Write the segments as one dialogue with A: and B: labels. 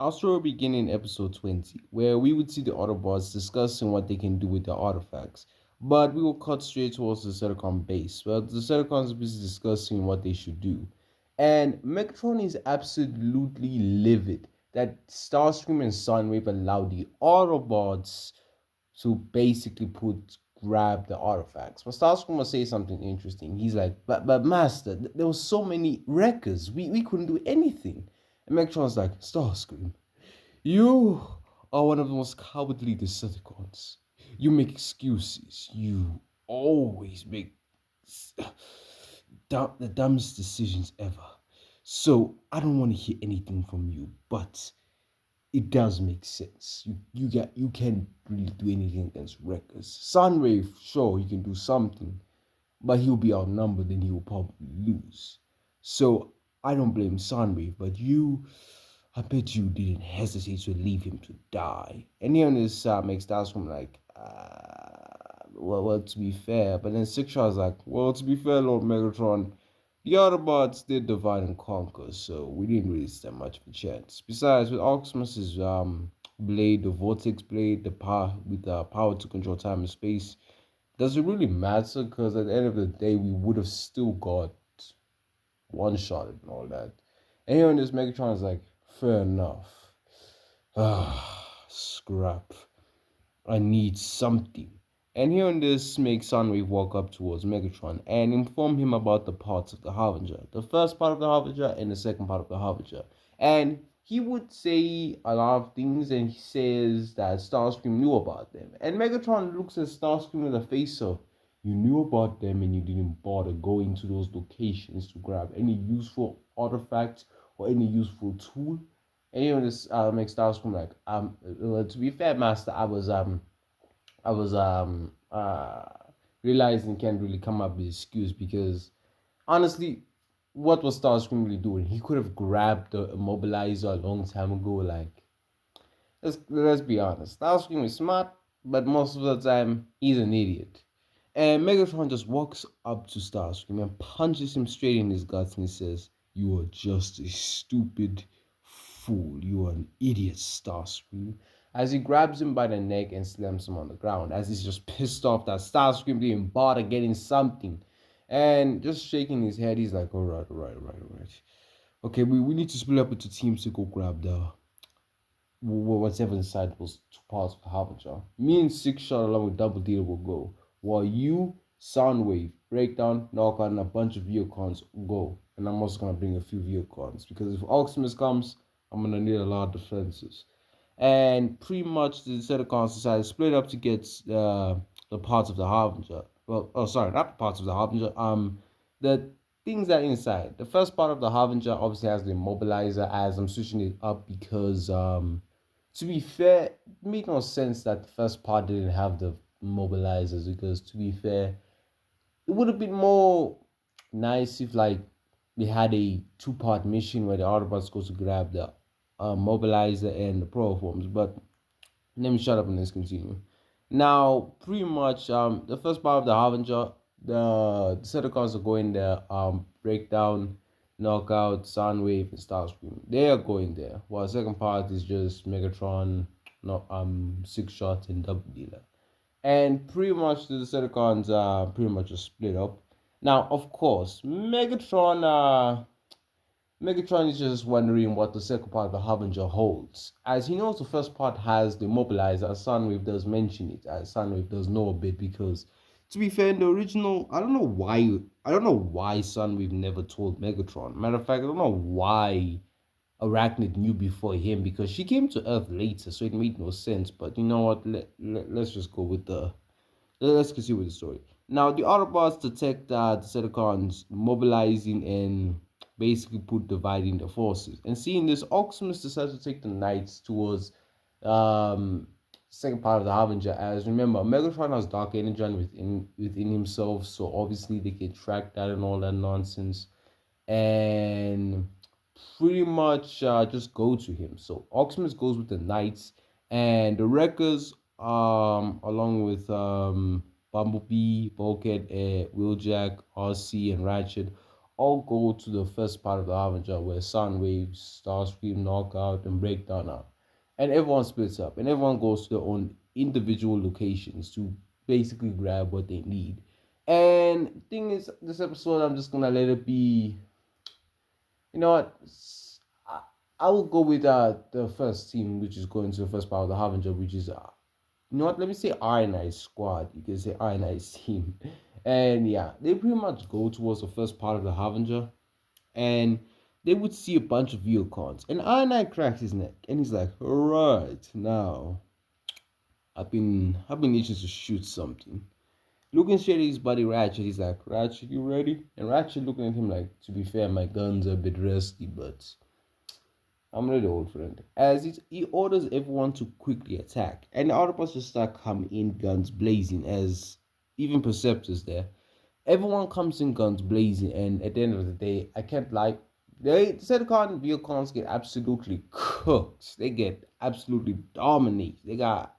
A: Our story will begin in episode 20, where we would see the Autobots discussing what they can do with their artifacts. But we will cut straight towards the Decepticon base, where the Decepticons are busy discussing what they should do. And Megatron is absolutely livid that Starscream and Soundwave allow the Autobots to basically grab the artifacts. But Starscream will say something interesting. He's like, but Master, there were so many wreckers. We couldn't do anything. And Megatron's like, Starscream, you are one of the most cowardly Decepticons. You make excuses. You always make the dumbest decisions ever. So I don't want to hear anything from you, but it does make sense. You can't really do anything against Wreckers. Sunwave, sure, he can do something, but he'll be outnumbered and he will probably lose. So I don't blame Sunwave, but I bet you didn't hesitate to leave him to die. And here on this makes Starscream like, well, to be fair. But then Six Shot's like, well, to be fair, Lord Megatron, the Autobots did divide and conquer, so we didn't really stand much of a chance. Besides, with Optimus's blade, the Vortex blade, the power with the power to control time and space, does it really matter? Because at the end of the day, we would have still got one shot and all that. And here on this, Megatron is like, fair enough. Scrap. I need something. And here on this makes Sunwave walk up towards Megatron and inform him about the parts of the Harbinger. The first part of the Harbinger and the second part of the Harbinger. And he would say a lot of things and he says that Starscream knew about them. And Megatron looks at Starscream with a face of, you knew about them and you didn't bother going to those locations to grab any useful artifact or any useful tool. And you know this makes Starscream like to be fair, Master, I was realizing can't really come up with an excuse because honestly, what was Starscream really doing? He could have grabbed the immobilizer a long time ago. Like, let's be honest, Starscream is smart, but most of the time he's an idiot. And Megatron just walks up to Starscream and punches him straight in his guts and he says, "You are just a stupid fool. You are an idiot, Starscream." As he grabs him by the neck and slams him on the ground, as he's just pissed off that Starscream didn't bother getting something. And just shaking his head, he's like, all right. Okay, we need to split up into teams to go grab the whatever inside those two parts of the Harbinger. Me and Six Shot along with Double Deal will go, while you, Soundwave, Breakdown, Knockout, and a bunch of Veocons go. And I'm also gonna bring a few Veocons because if Optimus comes, I'm gonna need a lot of defenses. And pretty much the Decepticons decided to split up to get the parts of the Harbinger. Well, oh sorry, not the parts of the Harbinger. The things that are inside. The first part of the Harbinger obviously has the immobilizer. As I'm switching it up because to be fair, it made no sense that the first part didn't have the mobilizers because to be fair, it would have been more nice if like we had a two-part mission where the Autobots go to grab the mobilizer and the proforms. But let me shut up and let's continue. Now, pretty much the first part of the Harbinger, the Decepticons are going there, breakdown, knockout, Soundwave, and Starscream. They are going there. While the second part is just Megatron, no, Six Shot, and Double Dealer. And pretty much the Decepticons pretty much just split up. Now, of course, Megatron is just wondering what the second part of the Harbinger holds. As he knows the first part has the mobilizer, as Sunwave does mention it, as Sunwave does know a bit because to be fair, in the original, I don't know why Sunwave never told Megatron. Matter of fact, I don't know why Arachnid knew before him because she came to Earth later, so it made no sense. But you know what? Let's just go with the let's continue with the story. Now, the Autobots detect the Decepticons mobilizing and basically dividing the forces. And seeing this, Optimus decides to take the Knights towards um second part of the Harbinger. As remember, Megatron has dark energy within himself, so obviously they can track that and all that nonsense. And pretty much just go to him. So Optimus goes with the Knights and the Wreckers, along with Bumblebee, Bulkhead, Wheeljack, RC, and Ratchet, all go to the first part of the Avenger where Soundwave, Starscream, Knockout, and Breakdown are. And everyone splits up and everyone goes to their own individual locations to basically grab what they need. And thing is, this episode I'm just gonna let it be. You know what? I, I will go with the first team, which is going to the first part of the Harbinger, which is you know what? Let me say Ironized squad. You can say Ironized team, and yeah, they pretty much go towards the first part of the Harbinger, and they would see a bunch of Viewcons, and Ironite cracks his neck, and he's like, "All right, now I've been itching to shoot something." Looking straight at his buddy Ratchet, he's like, "Ratchet, you ready?" And Ratchet looking at him like, "To be fair, my guns are a bit rusty, but I'm ready, old friend." As he orders everyone to quickly attack, and the Autobots just start coming in guns blazing, as even Perceptor's there. Everyone comes in guns blazing, and at the end of the day, I can't lie, the Decepticon Viewcons get absolutely cooked. They get absolutely dominated.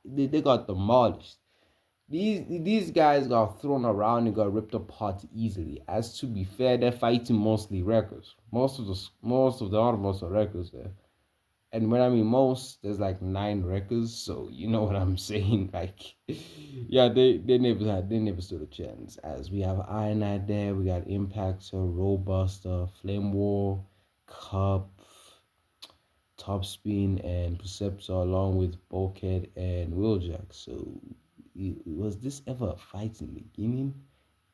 A: They got demolished. These guys got thrown around and got ripped apart easily. As to be fair, they're fighting mostly wreckers. Most of the Autobots are wreckers there. And when I mean most, there's like 9 wreckers, so you know what I'm saying. Like, yeah, they never stood a chance. As we have Ironite there, we got Impactor, Robuster, Flame War, Cup, Top Spin, and Perceptor, along with Bulkhead and Wheeljack. So, was this ever a fight in the beginning?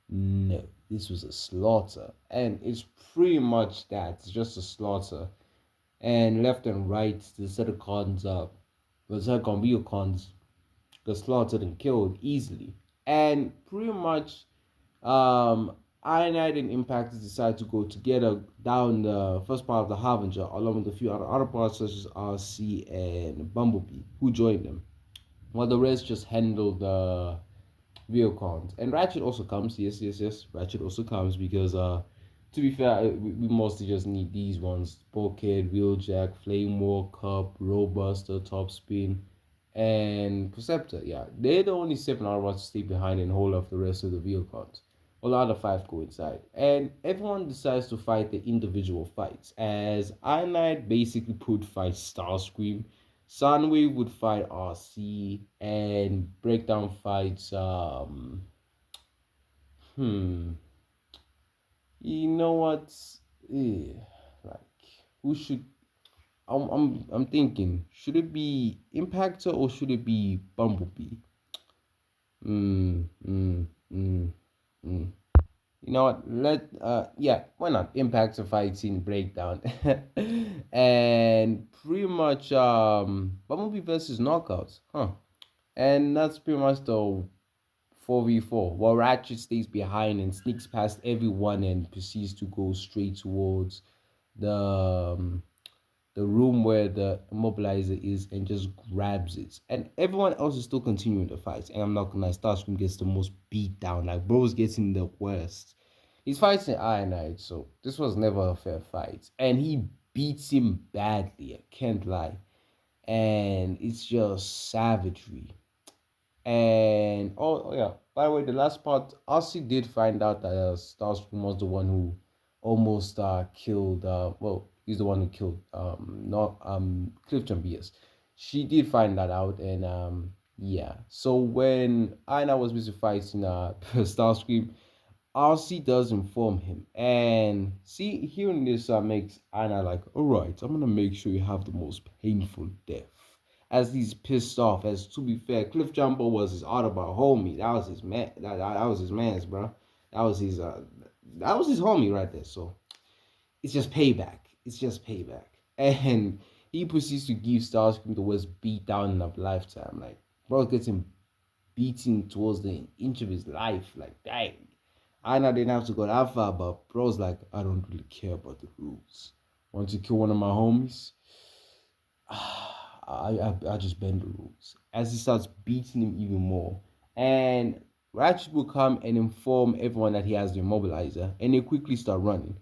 A: No, this was a slaughter, and it's pretty much that. It's just a slaughter, and left and right, the Decepticon Viewcons got slaughtered and killed easily, and pretty much, Ironite and Impactors decided to go together down the first part of the Harbinger, along with a few other parts such as RC and Bumblebee, who joined them, while the rest just handled the Viewcons. And Ratchet also comes. Yes, yes, yes. Ratchet also comes because to be fair, we mostly just need these ones: Bulkhead, Wheeljack, Flame War, Cup, Robuster, Top Spin, and Perceptor. Yeah, they're the only 7 Autobots to stay behind and hold off the rest of the Viewcons. All the other 5 go inside, and everyone decides to fight the individual fights. As Iron Knight basically put fight Starscream, Soundwave would fight RC, and Breakdown fights hmm you know what? Eh, like, who should I'm thinking, should it be Impactor or should it be Bumblebee? Mm, mm, mm, mm. You know what? Yeah, why not? Impactor fighting Breakdown. And pretty much Bumblebee versus Knockouts. Huh. And that's pretty much the 4v4, while Ratchet stays behind and sneaks past everyone and proceeds to go straight towards the um, the room where the immobilizer is and just grabs it. And everyone else is still continuing the fight. And I'm not gonna lie, Starscream gets the most beat down. Like, bro's getting the worst. He's fighting Iron Knight, so this was never a fair fight. And he beats him badly, I can't lie. And it's just savagery. And oh yeah, by the way, the last part, Ozzy did find out that Starscream was the one who almost killed. Well, he's the one who killed not Cliff Chambias. She did find that out, and yeah. So when Aina was busy fighting Starscream, RC does inform him, and see, hearing this makes Anna like, all right, I'm gonna make sure you have the most painful death. As he's pissed off, as to be fair, Cliff Jumbo was his Autobot homie. That was his man. That was his man's, bro. That was his homie right there. So it's just payback. It's just payback. And he proceeds to give Starscream the worst beat down in a lifetime. Like, bro gets him beating towards the inch of his life. Like, dang. I know didn't have to go that far, but bro's like, I don't really care about the rules. Want to kill one of my homies? I just bend the rules. As he starts beating him even more. And Ratchet will come and inform everyone that he has the immobilizer, and they quickly start running.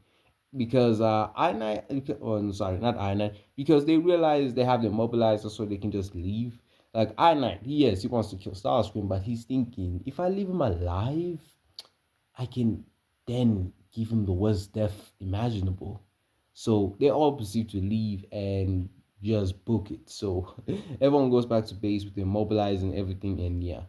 A: Because oh, no, sorry, not I9, because they realize they have the immobilizer so they can just leave. Like I9, yes, he wants to kill Starscream, but he's thinking, if I leave him alive, I can then give him the worst death imaginable. So they all proceed to leave and just book it. So everyone goes back to base with immobilizing everything, and yeah.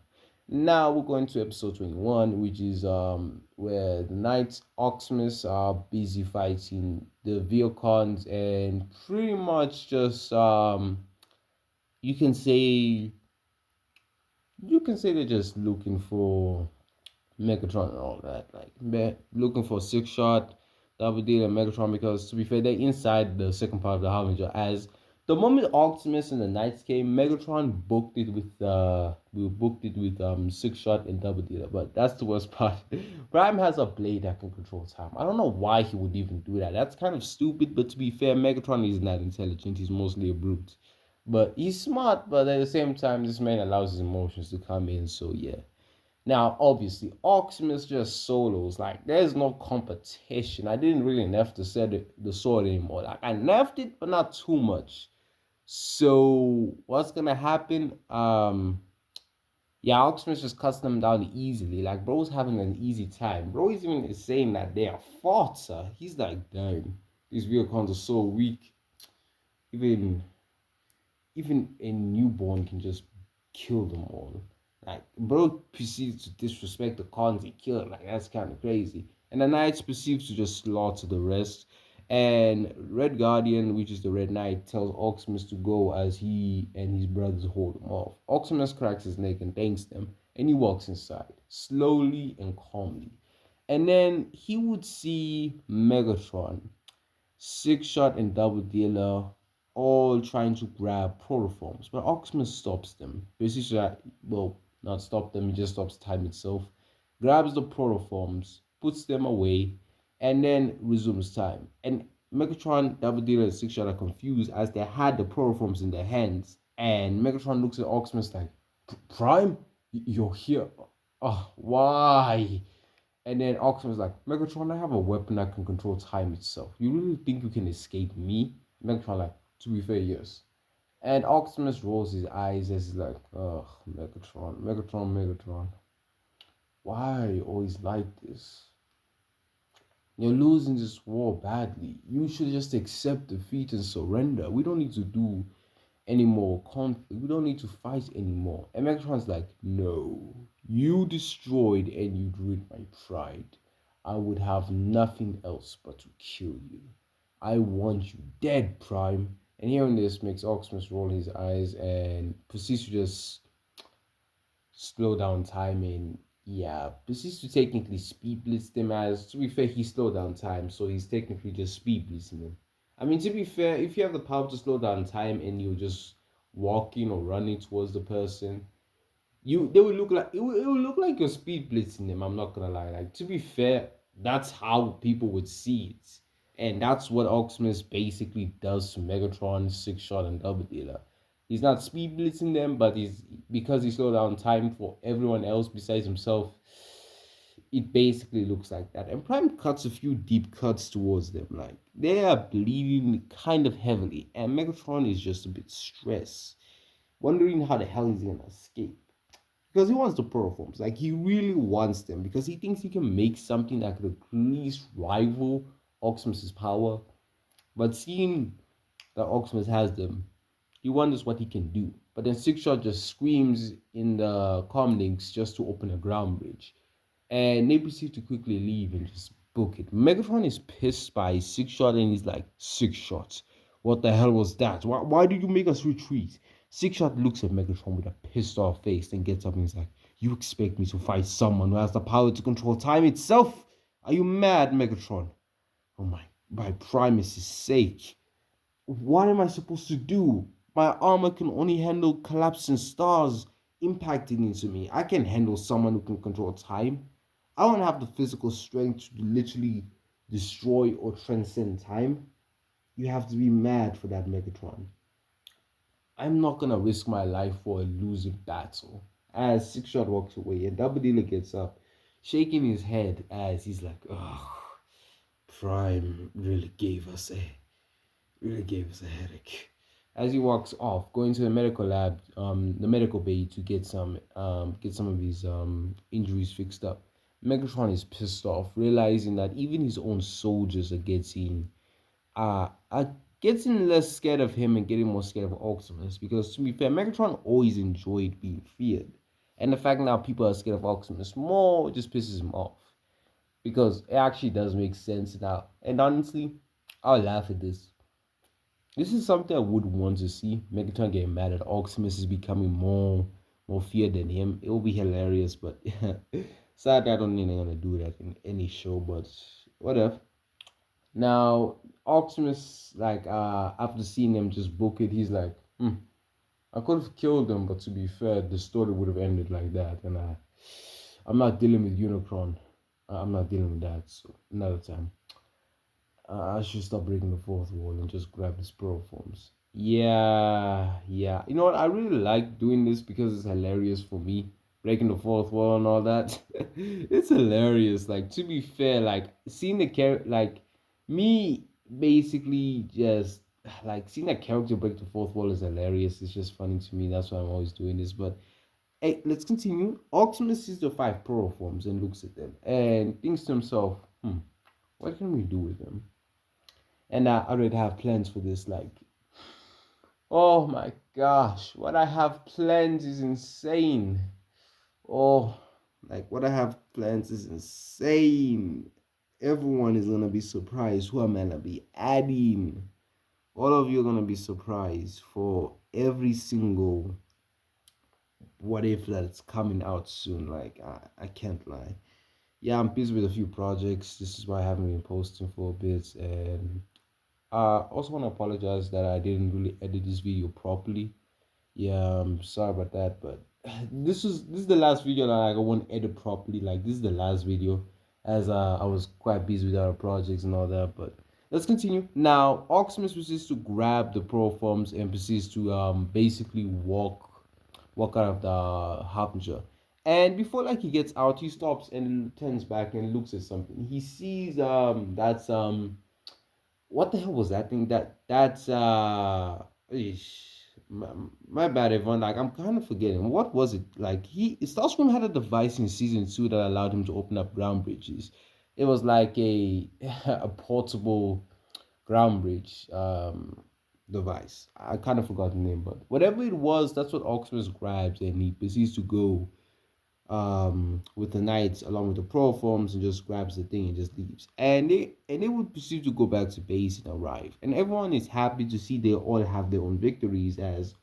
A: Now we're going to episode 21, which is where the Knights Oxmas are busy fighting the Viocons and pretty much just you can say you can say they're just looking for Megatron and all that. Like looking for six shot, double deal and Megatron because to be fair, they're inside the second part of the Harbinger. As the moment Optimus and the Knights came, Megatron booked it with six shot and double dealer. But that's the worst part. Prime has a blade that can control time. I don't know why he would even do that. That's kind of stupid, but to be fair, Megatron is not intelligent, he's mostly a brute. But he's smart, but at the same time, this man allows his emotions to come in, so yeah. Now, obviously, Optimus just solos. Like, there's no competition. I didn't really nerf the sword anymore. Like, I nerfed it, but not too much. So, what's gonna happen? Yeah, Optimus just cuts them down easily. Like, bro's having an easy time. Bro is even saying that they are fought, sir. He's like, damn, these vehicles are so weak. Even even a newborn can just kill them all. Like, bro proceeds to disrespect the cons he killed. Like, that's kind of crazy. And the Knights proceeds to just slaughter the rest. And Red Guardian, which is the Red Knight, tells Oximus to go as he and his brothers hold him off. Oximus cracks his neck and thanks them, and he walks inside, slowly and calmly. And then he would see Megatron, six shot and double dealer, all trying to grab protoforms, but Oxmas stops them. Basically, well, not stop them, he just stops time itself, grabs the protoforms, puts them away, and then resumes time. And Megatron, double dealer, and six shot are confused as they had the protoforms in their hands. And Megatron looks at Oxmas like, Prime, you're here. Oh, why? And then Optimus was like, Megatron, I have a weapon that can control time itself. You really think you can escape me? Megatron like, to be fair, yes. And Optimus rolls his eyes as he's like, ugh, Megatron, Megatron, Megatron. Why are you always like this? You're losing this war badly. You should just accept defeat and surrender. We don't need to do any more conflict. We don't need to fight anymore. And Megatron's like, no, you destroyed and you ruined my pride. I would have nothing else but to kill you. I want you dead, Prime. And hearing this makes Optimus roll his eyes and proceeds to just slow down time and yeah, proceeds to technically speed blitz them as to be fair, he slowed down time, so he's technically just speed blitzing them. I mean to be fair, if you have the power to slow down time and you're just walking or running towards the person, they will look like it will look like you're speed blitzing them. I'm not gonna lie. Like to be fair, that's how people would see it. And that's what Optimus basically does to Megatron, Six Shot, and Double Dealer. He's not speed blitzing them, but he's because he slowed down time for everyone else besides himself. It basically looks like that. And Prime cuts a few deep cuts towards them. Like they are bleeding kind of heavily. And Megatron is just a bit stressed, wondering how the hell he's gonna escape. Because he wants the protoforms. Like he really wants them because he thinks he can make something that could at least rival Optimus's power. But seeing that Optimus has them, he wonders what he can do. But then Six Shot just screams in the comlinks just to open a ground bridge. And they proceed to quickly leave and just book it. Megatron is pissed by Six Shot and he's like, Six Shots. What the hell was that? Why did you make us retreat? Six Shot looks at Megatron with a pissed off face, then gets up and he's like, you expect me to fight someone who has the power to control time itself? Are you mad, Megatron? Oh my Primus' sake. What am I supposed to do? My armor can only handle collapsing stars impacting into me. I can handle someone who can control time. I don't have the physical strength to literally destroy or transcend time. You have to be mad for that, Megatron. I'm not gonna risk my life for a losing battle. As Six Shot walks away and Double Dealer gets up, shaking his head as he's like, oh, Prime really gave us a headache. As he walks off, going to the medical lab, the medical bay to get some of his injuries fixed up. Megatron is pissed off, realizing that even his own soldiers are getting less scared of him and getting more scared of Optimus. Because to be fair, Megatron always enjoyed being feared, and the fact now people are scared of Optimus more just pisses him off. Because it actually does make sense now. And honestly, I'll laugh at this. This is something I would want to see. Megatron getting mad at Optimus is becoming more feared than him. It will be hilarious, but sadly I don't think they're gonna do that in any show, but whatever. Now Optimus, like after seeing them just book it, he's like, I could have killed them, but to be fair, the story would have ended like that, and I'm not dealing with Unicron. I'm not dealing with that, so another time. I should stop breaking the fourth wall and just grab his pro forms. Yeah, yeah. You know what? I really like doing this because it's hilarious for me. Breaking the fourth wall and all that. It's hilarious. Like, to be fair, like seeing the character, like me basically just like seeing a character break the fourth wall is hilarious. It's just funny to me. That's why I'm always doing this. But hey, let's continue. Optimus sees the five pro forms and looks at them and thinks to himself, what can we do with them? And I already have plans for this. Like, oh my gosh, what I have plans is insane. Oh, like what I have plans is insane. Everyone is gonna be surprised who I'm gonna be adding. All of you are gonna be surprised for every single what if that's coming out soon. Like I can't lie. Yeah, I'm busy with a few projects. This is why I haven't been posting for a bit, and also want to apologize that I didn't really edit this video properly. Yeah, I'm sorry about that, but this is the last video that like, I won't edit properly. Like this is the last video, as I was quite busy with other projects and all that. But let's continue. Now, Optimus proceeds to grab the pro forms and proceeds to basically walk out of the harbinger. And before like he gets out, he stops and turns back and looks at something. He sees that's what the hell was that thing? That's my, my bad, everyone. Like I'm kind of forgetting. What was it? Like Starscream had a device in season two that allowed him to open up ground bridges. It was like a a portable ground bridge device. I kind of forgot the name, but whatever it was, that's what Optimus grabs and he proceeds to go with the knights along with the pro forms and just grabs the thing and just leaves. And they would proceed to go back to base and arrive. And everyone is happy to see they all have their own victories as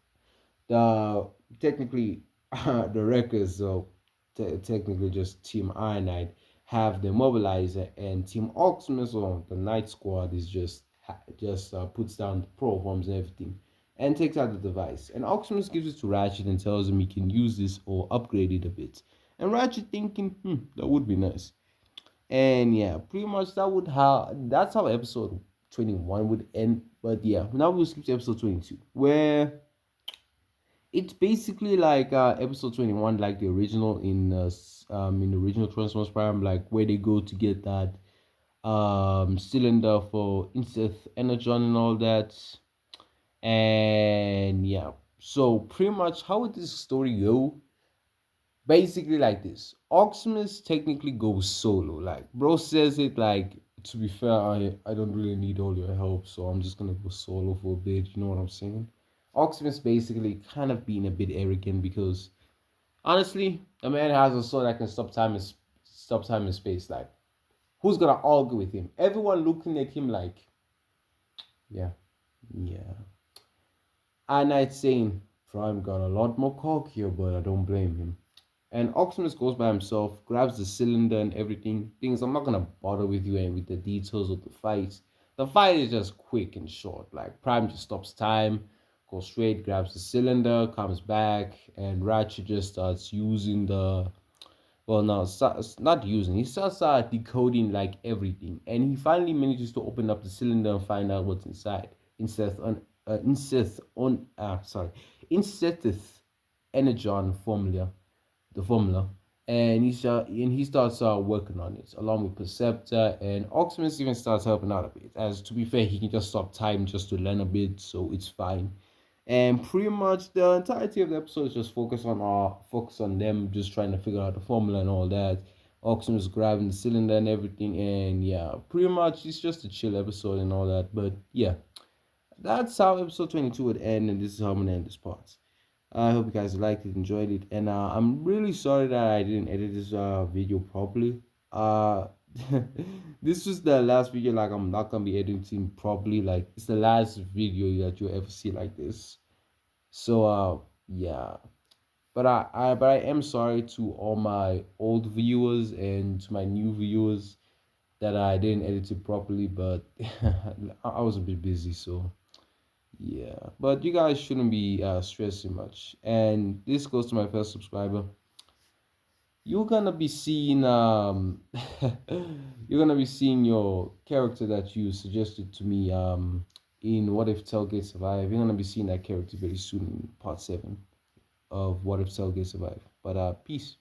A: the technically the wreckers, so technically just Team Ironhind have the mobilizer, and Team Optimus or the Night Squad is just puts down the pro forms and everything and takes out the device. And Optimus gives it to Ratchet and tells him he can use this or upgrade it a bit. And Ratchet thinking, that would be nice. And yeah, pretty much that's how episode 21 would end. But yeah, now we'll skip to episode 22, where it's basically like episode 21, like the original in the original Transformers Prime, like where they go to get that cylinder for Inseth Energon and all that. And yeah, so pretty much how would this story go? Basically like this. Optimus technically goes solo. Like bro says it like, to be fair, I don't really need all your help, so I'm just gonna go solo for a bit, you know what I'm saying? Optimus basically kind of being a bit arrogant because honestly, the man has a sword that can stop time and space. Like, who's gonna argue with him? Everyone looking at him like, yeah, yeah. And I'd saying Prime got a lot more cock here, but I don't blame him. And Optimus goes by himself, grabs the cylinder and everything. Things I'm not gonna bother with you and with the details of the fight. The fight is just quick and short. Like Prime just stops time, goes straight, grabs the cylinder, comes back, and Ratchet just starts using the well, no, not using. He starts decoding like everything, and he finally manages to open up the cylinder and find out what's inside. Inseth on sorry, Insetheth energon formula, the formula, and he starts working on it along with Perceptor, and Optimus even starts helping out a bit. As to be fair, he can just stop time just to learn a bit, so it's fine. And pretty much the entirety of the episode is just focus on them just trying to figure out the formula and all that. Optimus grabbing the cylinder and everything. And yeah, pretty much it's just a chill episode and all that. But yeah, that's how episode 22 would end, and this is how I'm gonna end this part. I hope you guys liked it, enjoyed it, and I'm really sorry that I didn't edit this video properly. Uh, this was the last video. Like, I'm not gonna be editing properly. Like, it's the last video that you'll ever see like this. So yeah. But I am sorry to all my old viewers and to my new viewers that I didn't edit it properly. But I was a bit busy, so yeah. But you guys shouldn't be stressing much. And this goes to my first subscriber. You're gonna be seeing you're gonna be seeing your character that you suggested to me in What If Tailgate Survive. You're gonna be seeing that character very soon in part 7 of What If Tailgate Survive. But peace.